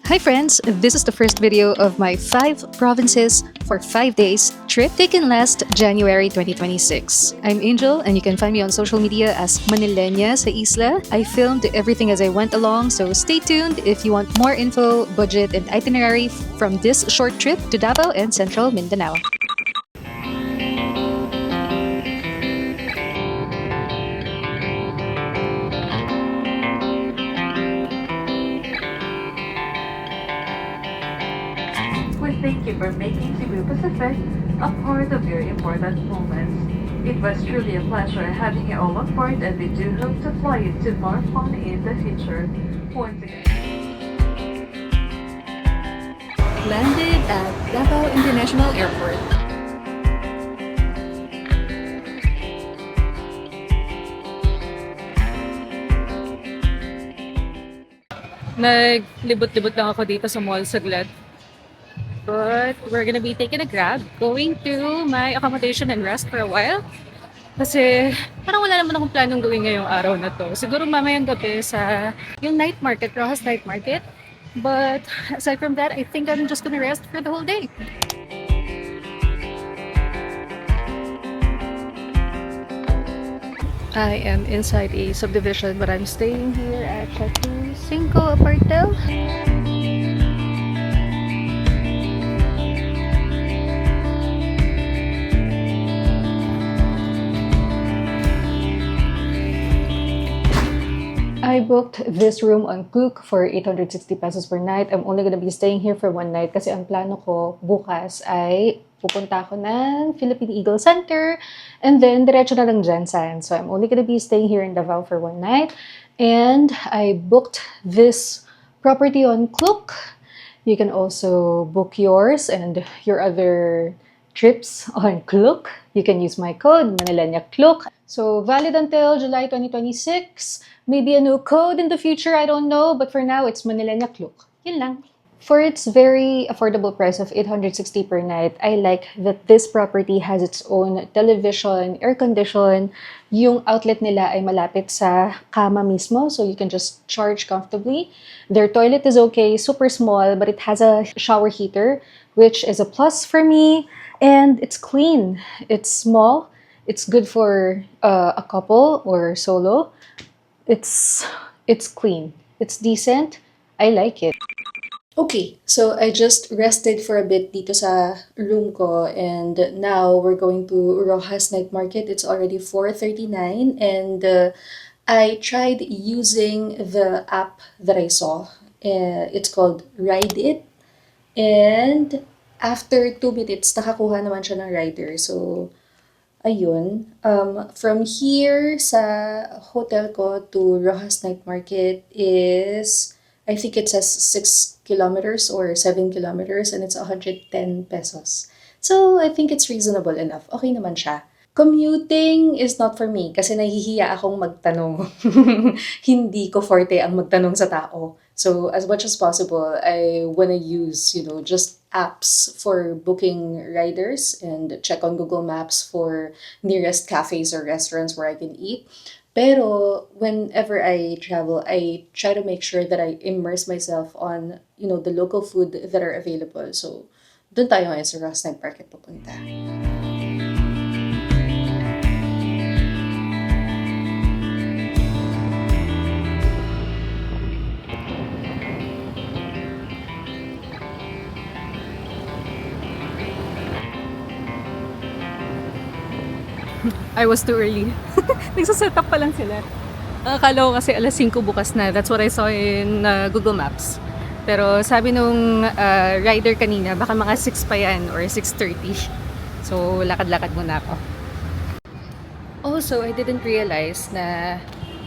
Hi friends, this is the first video of my 5 provinces for 5 days trip taken last January 2026. I'm Angel and you can find me on social media as Manilenya sa Isla. I filmed everything as I went along, so stay tuned if you want more info, budget, and itinerary from this short trip to Davao and Central Mindanao. We thank you for making Cebu Pacific a part of your important moments. It was truly a pleasure having you all on board, and we do hope to fly you to more fun in the future. Once again. Landed at Davao International Airport. Naglibot-libot lang ako dito sa mall saglit. But we're gonna be taking a grab, going to my accommodation and rest for a while. Kasi parang wala naman akong planong gawin ngayong araw na to. Siguro mamayang gabi sa yung night market, Rojas Night Market. But aside from that, I think I'm just gonna rest for the whole day. I am inside a subdivision, but I'm staying here at Chateau Cinco Apartel. I booked this room on Klook for 860 pesos per night. I'm only gonna be staying here for one night kasi ang plano ko bukas ay pupunta ako ng Philippine Eagle Center and then diretso na lang Jensen. So I'm only gonna be staying here in Davao for one night. And I booked this property on Klook. You can also book yours and your other trips on Klook. You can use my code, Manilenya Klook. So valid until July 2026. Maybe a new code in the future, I don't know. But for now, it's Manilenya Klook. Yun lang. For its very affordable price of 860 per night, I like that this property has its own television, air condition. Yung outlet nila ay malapit sa kama mismo, so you can just charge comfortably. Their toilet is okay, super small, but it has a shower heater, which is a plus for me. And it's clean. It's small. It's good for a couple or solo. It's clean. It's decent. I like it. Okay, so I just rested for a bit dito sa room ko and now we're going to Rojas Night Market. It's already 4:39 and I tried using the app that I saw. It's called Ride It and after 2 minutes nakakuha naman siya ng rider. So ayun, from here sa hotel ko to Rojas Night Market is, I think it says 6 kilometers or 7 kilometers and it's 110 pesos. So, I think it's reasonable enough. Okay naman siya. Commuting is not for me kasi nahihiya akong magtanong. Hindi ko forte ang magtanong sa tao. So, as much as possible, I wanna use, just apps for booking riders and check on Google Maps for nearest cafes or restaurants where I can eat. Pero whenever I travel, I try to make sure that I immerse myself on, the local food that are available. So, dun tayo ngayon sa Rojas Night Market pupunta. I was too early. Nagsaset up pa lang sila. Akala ko kasi alas 5 bukas na. That's what I saw in Google Maps. Pero sabi nung rider kanina, baka mga 6 pa yan or 6:30. So, lakad-lakad muna ako. Also, I didn't realize na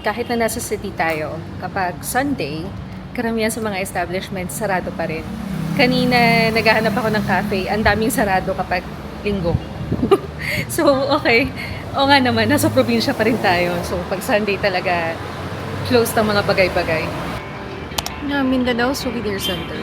kahit na nasa city tayo, kapag Sunday, karamihan sa mga establishments sarado pa rin. Kanina, naghahanap ako ng cafe. Ang daming sarado kapag linggo. So, okay. O nga naman, nasa probinsya pa rin tayo. So, pag Sunday talaga, close ng mga bagay-bagay. Mindanao Souvenir Center.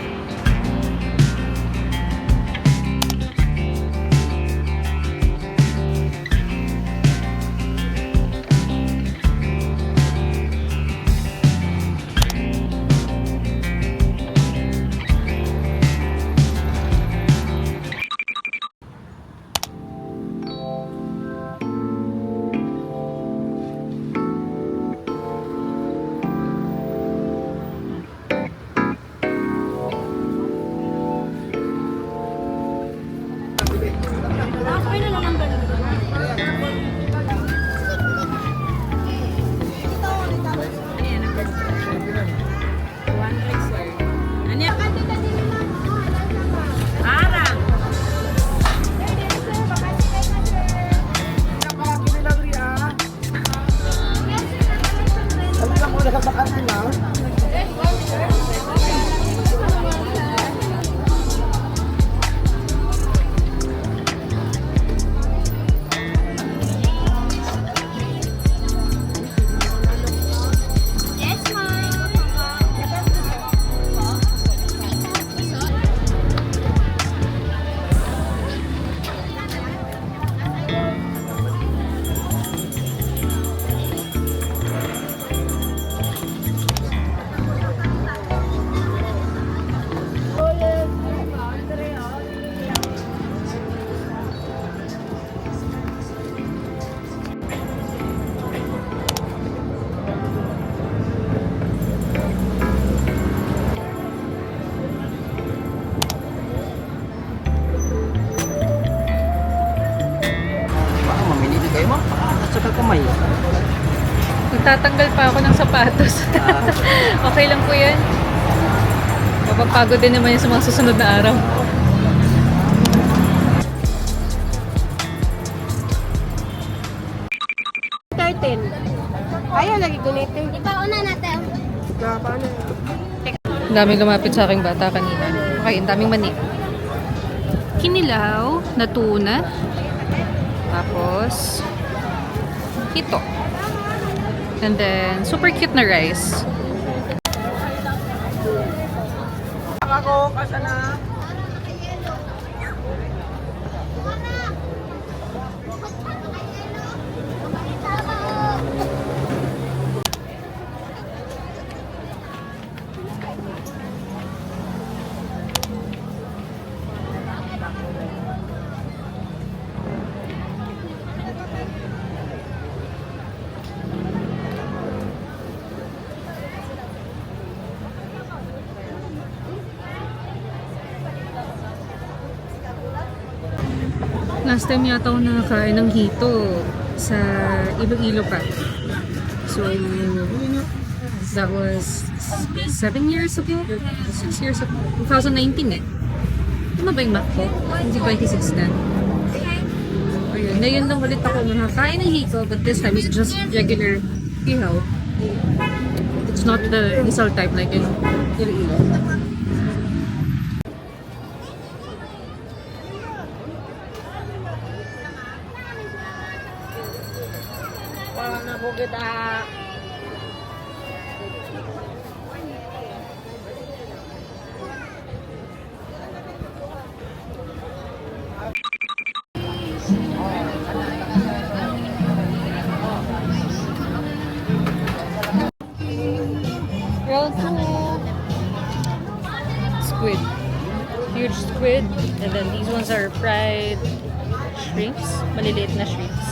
Magtatanggal pa ako ng sapatos. Okay lang po yan. Mapapagod din naman yan sa mga susunod na araw. Ayaw lagi gunitin. Ang daming lumapit sa aking bata kanina. Okay, ang daming mani. Kinilaw na tuna. Tapos, hito. And then, super cute na rice. Ako, kasa na. Last time yata ako nakakain ng hito sa Iloilo pa. So, that was 7 years ago? 6 years ago? 2019 eh. Ano ba yung math ko? Hindi 26 na. Ayun, ngayon lang ulit ako nakakain ng hito, but this time it's just regular ihaw. It's not the isal type like in Iloilo. Wala na po kita. Round 2. Squid. Huge squid. And then these ones are fried shrimps. Maliliit na shrimps.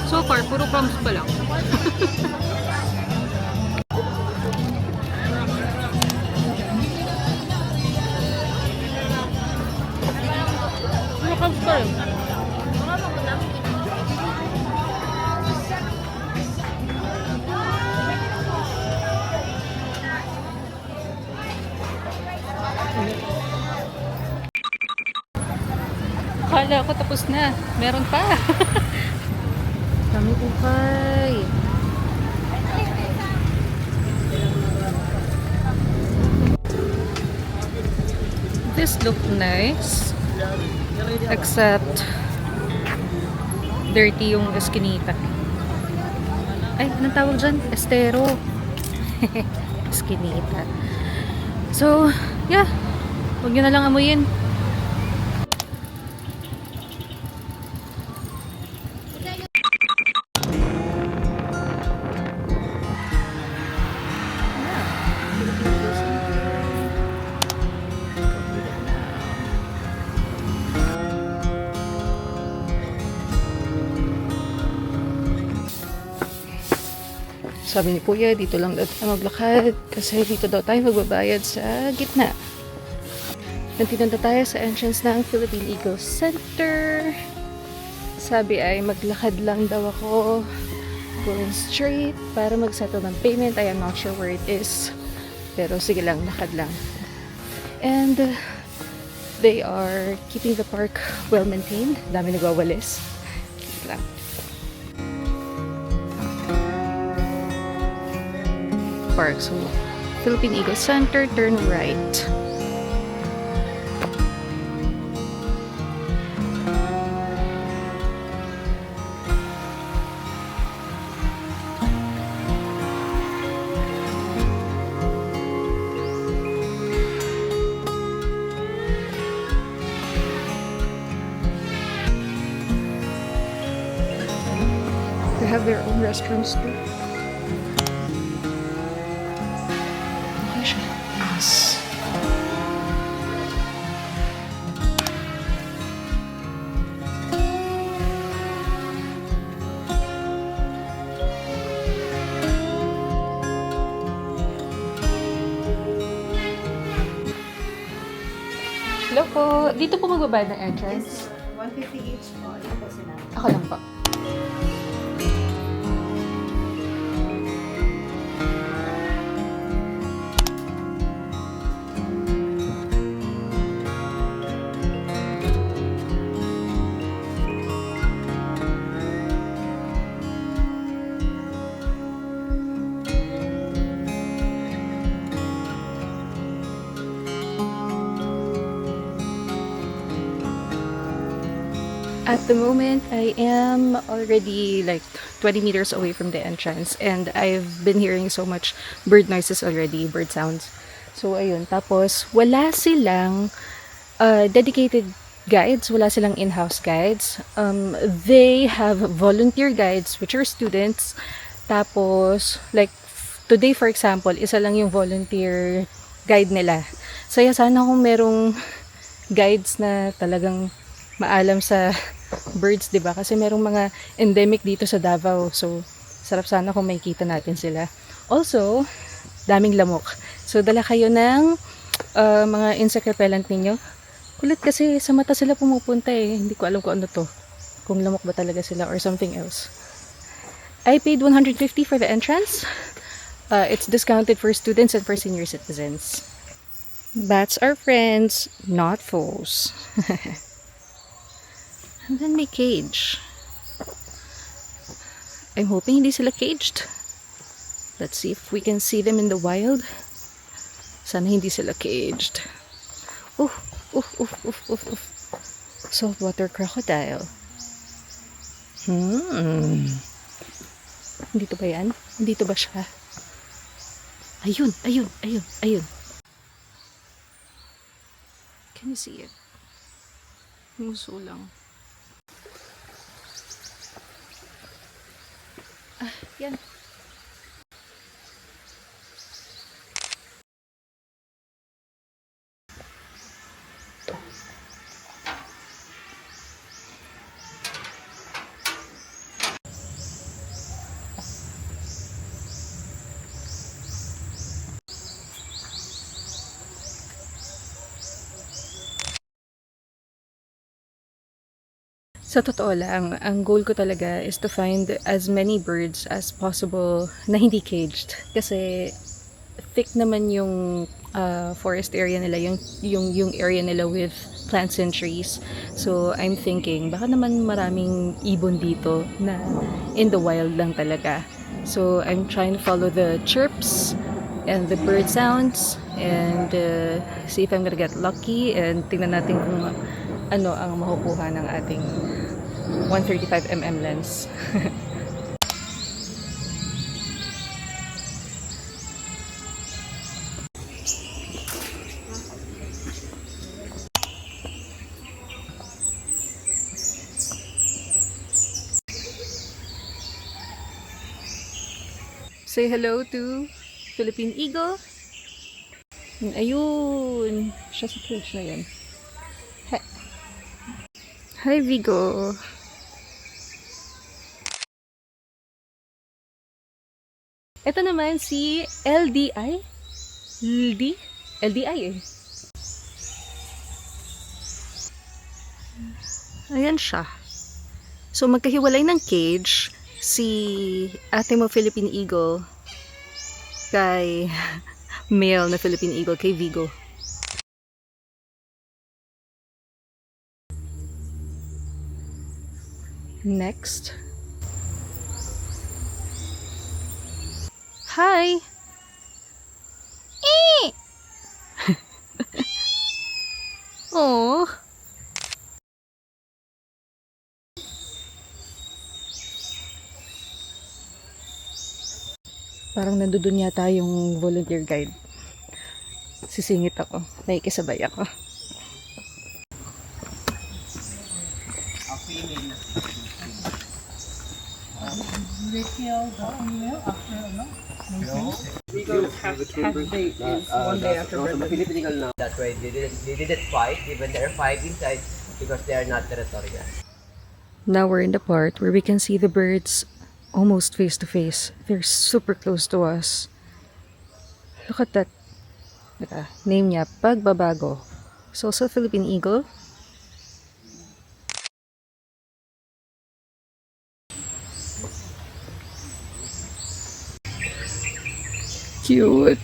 So far, puro crumbs pa lang. Puro crumbs pa lang. Akala ko tapos na. Meron pa. Dami ukay. This look nice. Except dirty yung eskinita. Ay, anong tawag dyan? Estero. Eskinita. So, yeah. Huwag nyo na lang amuyin. Sabi ni Kuya, dito lang daw tayo maglakad kasi dito daw tayo magbabayad sa gitna. Nandito tayo sa entrance ng Philippine Eagle Center. Sabi ay maglakad lang daw ako going straight para mag-settle ng payment. I am not sure where it is. Pero sige lang, lakad lang. And they are keeping the park well maintained. Dami nagwawalis. Sige lang. Park. So, Philippine Eagle Center, turn right. They have their own restrooms too. Yes. Hello po. Dito po magbabayad ng entrance? 150 each po. Ito po sila. Ako lang po. At the moment, I am already like 20 meters away from the entrance and I've been hearing so much bird noises already, bird sounds. So, ayun. Tapos, wala silang dedicated guides, wala silang in-house guides. They have volunteer guides, which are students. Tapos, like, today for example, isa lang yung volunteer guide nila. Saya sana kung merong guides na talagang maalam sa birds, 'di ba? Kasi merong mga endemic dito sa Davao. So, sarap sana kung makikita natin sila. Also, daming lamok. So, dala kayo ng mga insect repellent ninyo. Kulit kasi sa mata sila pumupunta eh. Hindi ko alam kung ano to. Kung lamok ba talaga sila or something else. I paid 150 for the entrance. It's discounted for students and for senior citizens. Bats are friends, not foes. And then may cage. I'm hoping hindi sila caged. Let's see if we can see them in the wild. Sana hindi sila caged. Oof, oof, oof, oof, oof, oof. Saltwater crocodile. Dito ba yan? Dito ba siya? Ayun, ayun, ayun, ayun. Can you see it? Muso lang. Ah, yan. Sa totoo lang, ang goal ko talaga is to find as many birds as possible na hindi caged. Kasi thick naman yung forest area nila, yung area nila with plants and trees. So, I'm thinking, baka naman maraming ibon dito na in the wild lang talaga. So, I'm trying to follow the chirps and the bird sounds and see if I'm gonna get lucky and tingnan natin kung ano ang makukuha ng ating 135mm lens. Say hello to Philippine Eagle. Ayun, siya sa cage na yan. Hi, Vigo. Ito naman si LDI. LDI eh. Ayan siya. So, magkahiwalay ng cage si ate mo Philippine Eagle kay male na Philippine Eagle kay Vigo. Next. Hi! Oh. Parang nandun yata yung volunteer guide. Sisingit ako. Nakikisabay ako. That's why they didn't fight, even there are five inside, because they are not territorial. Now we're in the part where we can see the birds almost face to face. They're super close to us. Look at that. Name niya, Pagbabago. It's also a Philippine eagle. Cute.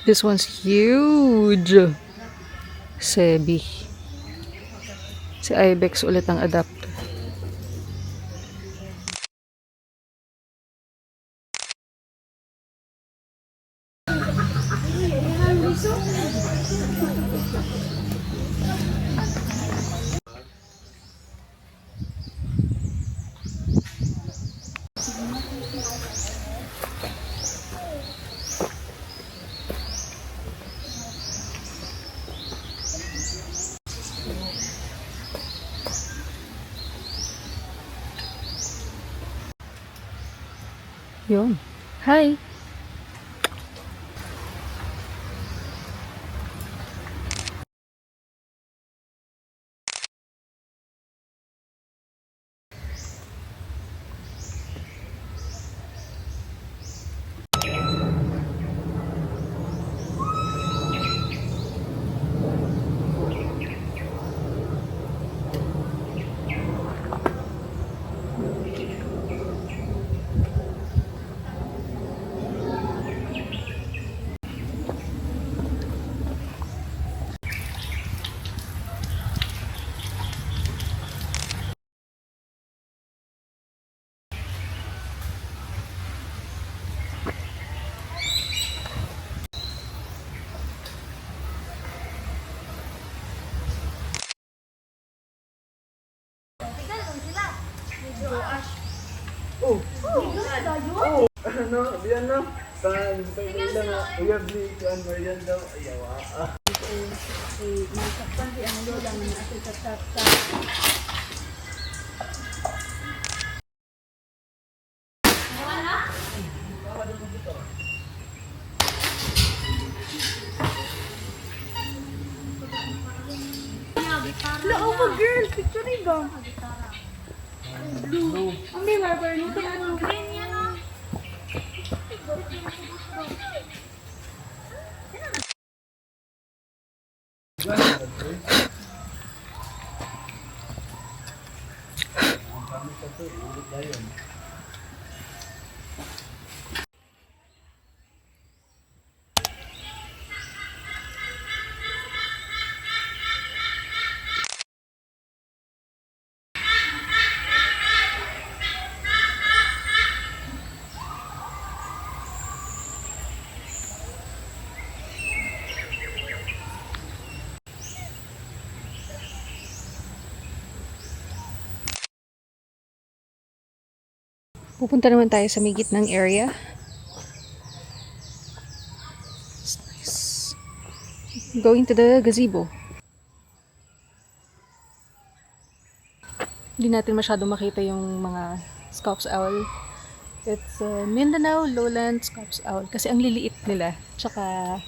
This one's huge. Sebi. Si Ibex ulit ang adapt. Yun. Hi! Pupunta naman tayo sa may gitnang area. It's nice. Going to the gazebo. Hindi natin masyado makita yung mga Scops Owl. It's Mindanao Lowland Scops Owl kasi ang liliit nila. Tsaka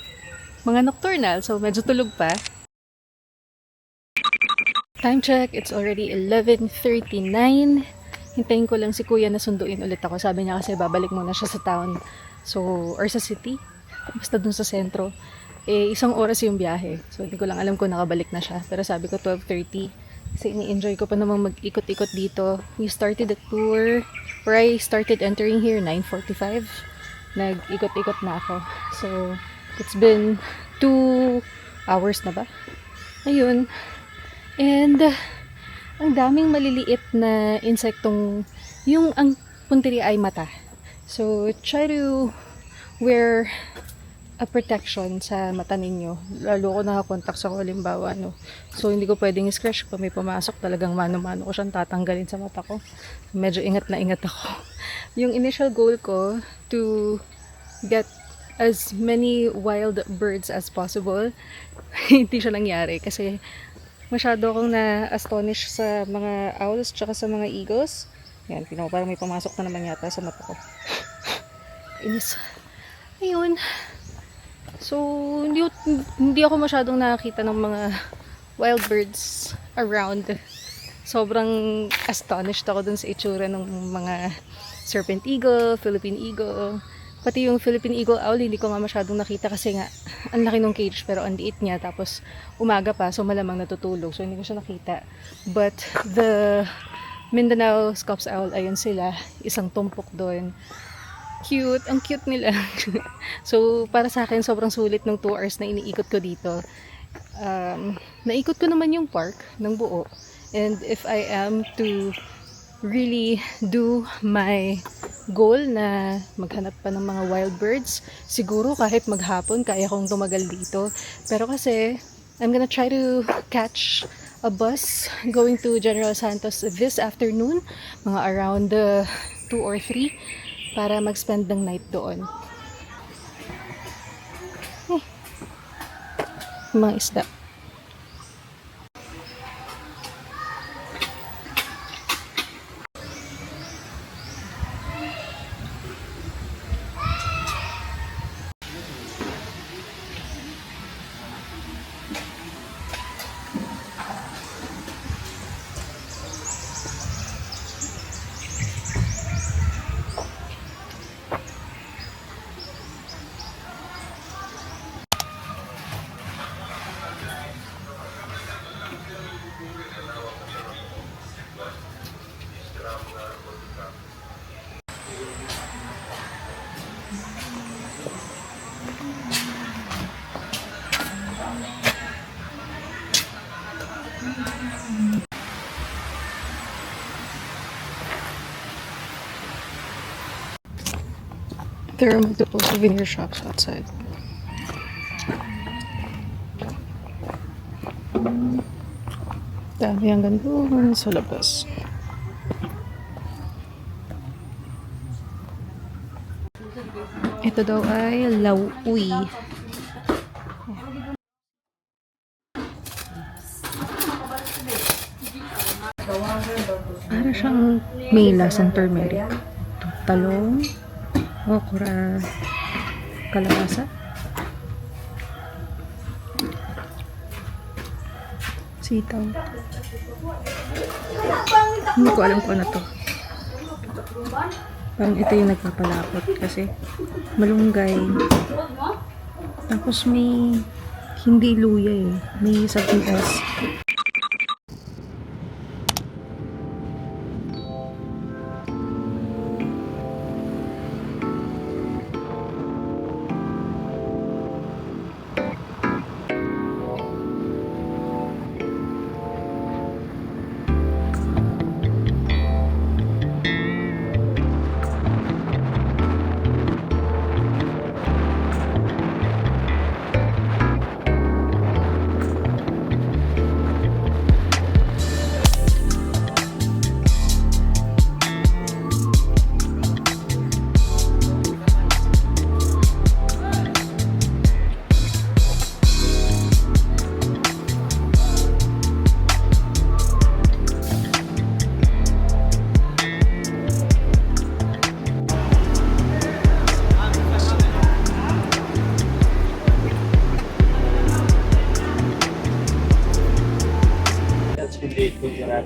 mga nocturnal, so medyo tulog pa. Time check, it's already 11:39. Hintayin ko lang si kuya na sunduin ulit ako. Sabi niya kasi babalik muna siya sa town. So, or sa city. Basta dun sa sentro. Eh, 1 oras yung biyahe. So, hindi ko lang alam kung nakabalik na siya. Pero sabi ko 12:30. Kasi ini-enjoy ko pa namang mag-ikot-ikot dito. We started the tour. Or I started entering here 9:45. Nag-ikot-ikot na ako. So, it's been 2 hours na ba? Ayun. And, ang daming maliliit na insektong yung ang puntiri ay mata. So, try to wear a protection sa mata ninyo. Lalo ko nakakontak sa halimbawa, no. So, hindi ko pwedeng scratch pa may pumasok. Talagang mano-mano ko siyang tatanggalin sa mata ko. Medyo ingat na ingat ako. Yung initial goal ko to get as many wild birds as possible. Hindi siya nangyari kasi masyado akong na-astonish sa mga owls tsaka sa mga eagles. Yan, parang may pumasok na naman yata sa mata ko. Inis. Ayun. So, hindi ako masyadong nakakita ng mga wild birds around. Sobrang astonished ako dun sa itsura ng mga serpent eagle, Philippine eagle. Pati yung Philippine eagle owl, hindi ko nga masyadong nakita kasi nga, ang laki ng cage pero ang liit niya. Tapos, umaga pa, so malamang natutulog. So, hindi ko siya nakita. But, the Mindanao Scops owl, ayun sila. Isang tumpok doon. Cute. Ang cute nila. So, para sa akin, sobrang sulit ng 2 hours na iniikot ko dito. Naikot ko naman yung park ng buo. And if I am to really do my goal na maghanap pa ng mga wild birds, siguro kahit maghapon, kaya kong tumagal dito. Pero kasi, I'm gonna try to catch a bus going to General Santos this afternoon, mga around 2 or 3, para mag-spend ng night doon. Mga isda. There are multiple souvenir shops outside. Dami hanggang doon sa labas. Ito daw ay lauwi. Para siyang may lasang turmeric. Talong, okra, kalabasa, sitaw. Hindi ko alam kung ano to. Parang ito yung nagpapalapot kasi malunggay. Tapos may hindi luya eh. May something else.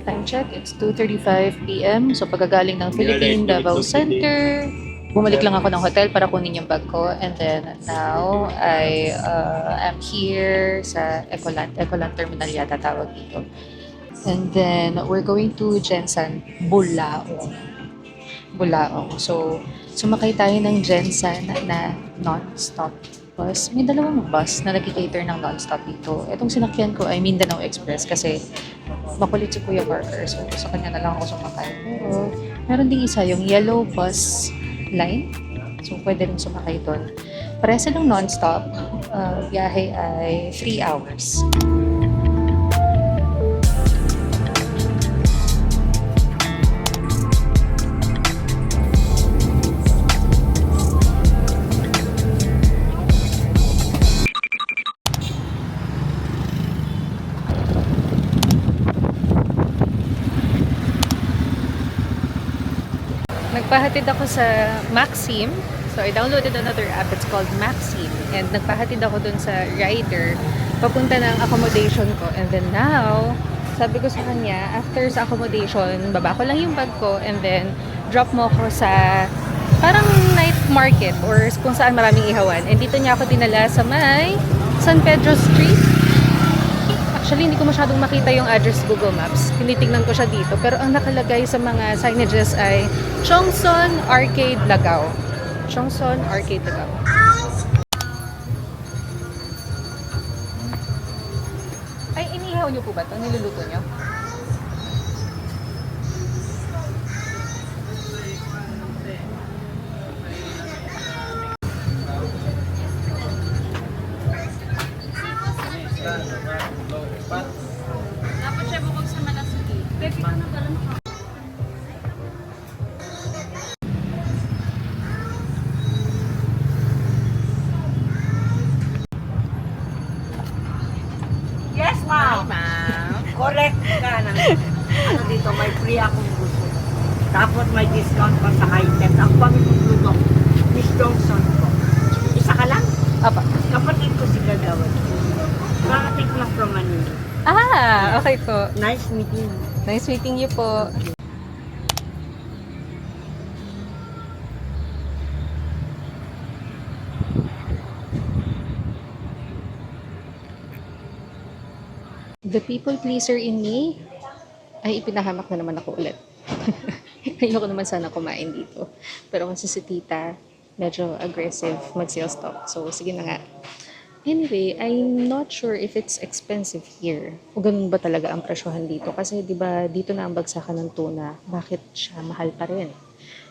Time check, it's 2:35 p.m. So pagkagaling ng Philippine Davao Center, bumalik lang ako ng hotel para kunin yung bag ko. And then now, I am here sa Ecoland Terminal yata tawag dito. And then, we're going to Gensan, Bulaong. So, sumakay tayo ng Gensan na non-stop bus. May dalawang bus na nag-cater ng non-stop dito. Itong sinakyan ko ay Mindanao Express kasi makulit si Kuya Parker. So, sa kanya na lang ako sumakay. Pero, meron ding isa, yung yellow bus line. So, pwede rin sumakay doon. Parehas silang non-stop. Biyahe ay 3 hours. Nagpahatid ako sa Maxim. So, I downloaded another app. It's called Maxim. And nagpahatid ako dun sa rider. Papunta ng accommodation ko. And then now, sabi ko sa kanya, after sa accommodation, baba ko lang yung bag ko. And then, drop mo ako sa parang night market or kung saan maraming ihawan. And dito niya ako dinala sa may San Pedro Street. Actually, hindi ko masyadong makita yung address Google Maps. Tinitingnan ko siya dito. Pero ang nakalagay sa mga signages ay Chongson Arcade Lagao. Chongson Arcade Lagao. Ay, inihaw niyo po ba ito? Niluluto niyo? Dapat siya bukog sa malasuki. Pepe ka na pala naka. Yes, ma'am. Correct ka na. Ano dito, may free akong gusto. Tapos may discount pa sa high-tech. Ang pamiluluto, Miss Johnson ko. Isa ka lang? Apa. Kapatid ko si Gagawad. Kakatik lang from Manila. Ah, okay po. Nice meeting you. Nice meeting you po. The people pleaser in me ay ipinahamak na naman ako ulit. Ayoko naman sana kumain dito. Pero kasi si tita, medyo aggressive mag-sales talk. So, sige na nga. Anyway, I'm not sure if it's expensive here. O ganun ba talaga ang presyohan dito? Kasi di ba dito na ang bagsakan ng tuna, bakit siya mahal pa rin?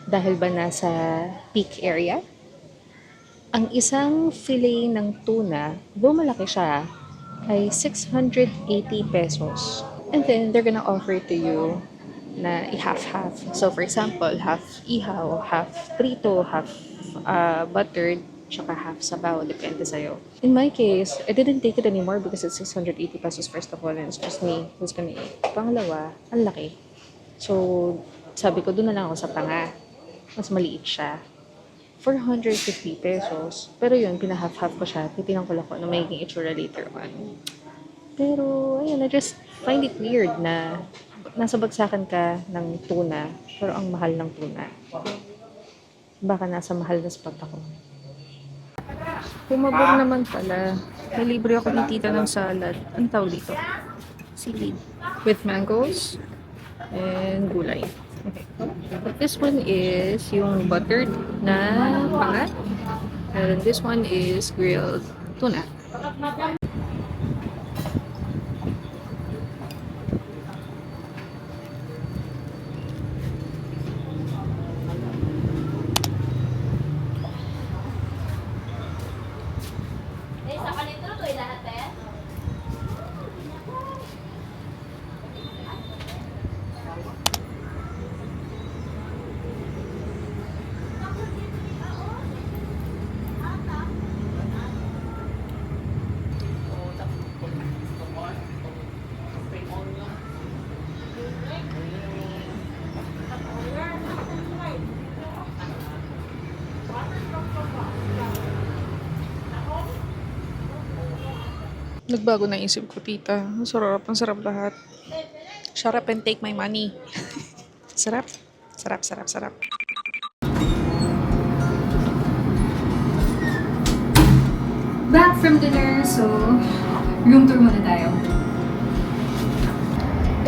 Dahil ba nasa peak area? Ang isang fillet ng tuna, though malaki siya, ay 680 pesos. And then, they're gonna offer to you na i-half-half. So, for example, half ihaw, half prito, half buttered, tsaka half sabaw, depende sa'yo. In my case, I didn't take it anymore because it's 680 pesos first of all, and it's just me who's gonna eat. Pangalawa, ang laki. So, sabi ko, doon na lang ako sa tanga. Mas maliit siya. 450 pesos. Pero yun, pinahalf-half ko siya. Titingnan ko lang kung ano magiging itsura later on. Pero, ayun, I just find it weird na nasa bagsakan ka ng tuna, pero ang mahal ng tuna. Baka nasa mahal na spot ako. Pumabor naman pala. May libre ako ni tita ng salad. Ang tawag dito? Seaweed. With mangoes and gulay. Okay. But this one is yung buttered na pangat. And this one is grilled tuna. Nagbago na isip ko, tita. Ang sarap lahat. Shut up and take my money. Sarap. Sarap. Back from dinner, so room tour muna tayo.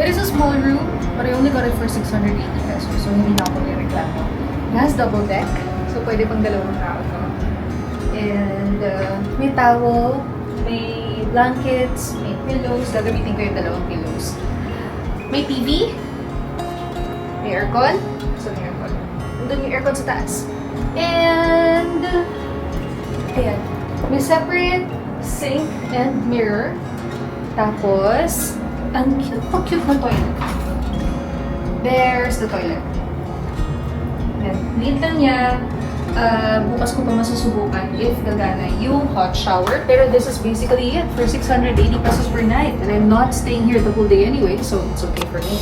It is a small room, but I only got it for 680 pesos, so hindi na ako nireklamo. It has double deck, so pwede pang dalawang tao to. And may towel, may blankets, may pillows. Gagamitin ko yung dalawang pillows. May TV, may aircon. So, may aircon. Nandun yung aircon sa taas. And, ayan. May separate sink and mirror. Tapos, ang cute na toilet. There's the toilet. Ayan. Liit lang niya. Bukas ko pa masusubukan if gagana yung hot shower. Pero this is basically it for 680 pesos per night. And I'm not staying here the whole day anyway, so it's okay for me.